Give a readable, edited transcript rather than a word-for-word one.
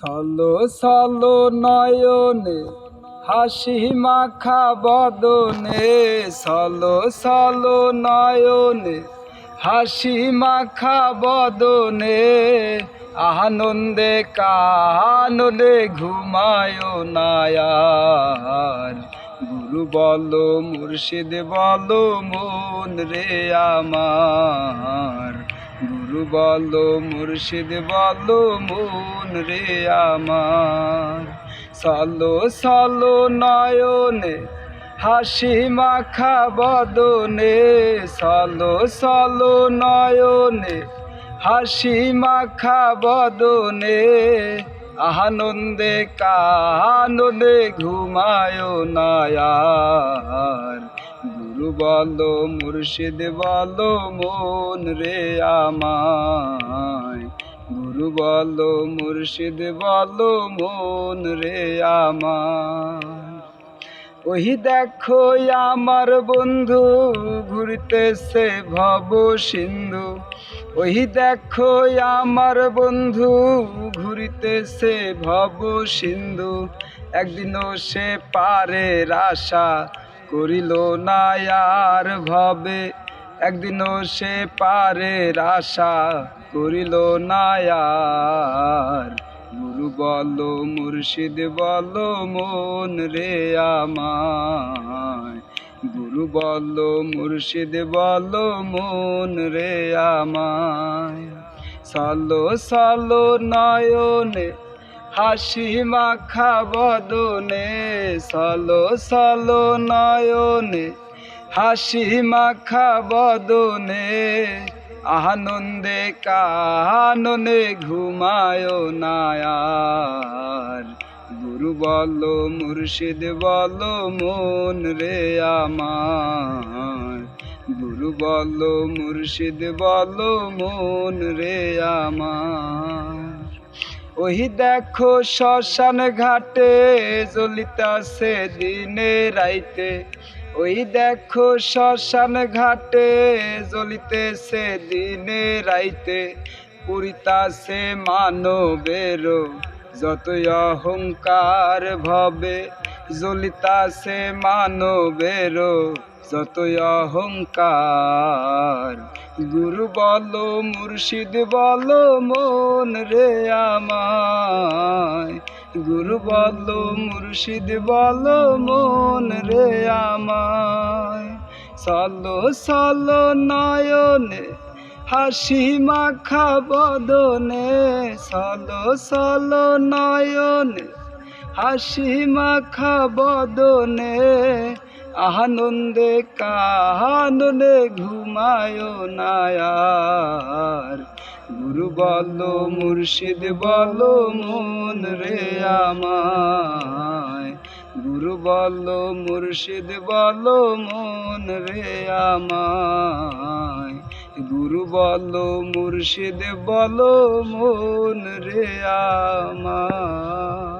Solo solo নয়নে হাসি মাখা বদনে, সলো সলো নয়নে হাসি মাখা বদনে, আনন্দে কাননে ঘুমায় না আর। গুরু বলো মুর্শিদ বলো মন রে আমার, গুরু বলো মুর্শিদ বলো মন রে আমার। সলো সলো নয়নে হাসি মাখা বদনে, সলো সলো নয়নে হাসি মাখা বদনে, আনন্দে কাননে ঘুমায় না আর। গুরু বলো মুর্শিদ বলো মন রে আমায়, গুরু বলো মুর্শিদ বলো মন রে আমার। ওই দেখো আমার বন্ধু ঘুরতেছে ভব সিন্ধু, ওই দেখো আমার বন্ধু ঘুরিতেছে ভব সিন্ধু। একদিনও সে পারের আশা করিল না আর ভবে, একদিনও সে পারের আশা করিল না আর। গুরু বলো মুর্শিদ বলো মন রে আমায়, গুরু বলো মুর্শিদ বলো মন রে আমায়। সলো সলো নয়নে হাসি মাখা বদনে, সলো সলো নয়নে হাসি মাখা বদনে, আনন্দে কাননে ঘুমায় না আর। গুরু বলো মুর্শিদ বলো মন রে আমার, গুরু বলো মুর্শিদ বলো মন রে আমার। ওই দেখো শ্মশান ঘাটে জ্বলিতাছে দিনে রাইতে, ওই দেখো শ্মশান ঘাটে জ্বলিতেছে দিনে রাইতে, পুরিতাছে মানবের যতই অহংকার ভবে, জ্বলিতাছে মানবের যতই অহংকার। গুরু বলো মুর্শিদ বলো মন রে আমায়, গুরু বলো মুর্শিদ বলো মন রে আমায়। সলো সলো নয়নে হাসি মাখা বদনে, সলো সলো নয়নে হাসি মাখা বদনে, আনন্দে কাননে ঘুমায় না আর। গুরু বলো মুর্শিদ বলো মন রে আমায়, গুরু বলো মুর্শিদ বলো মন রে আমায়, গুরু বলো মুর্শিদ বলো মন রে আমায়।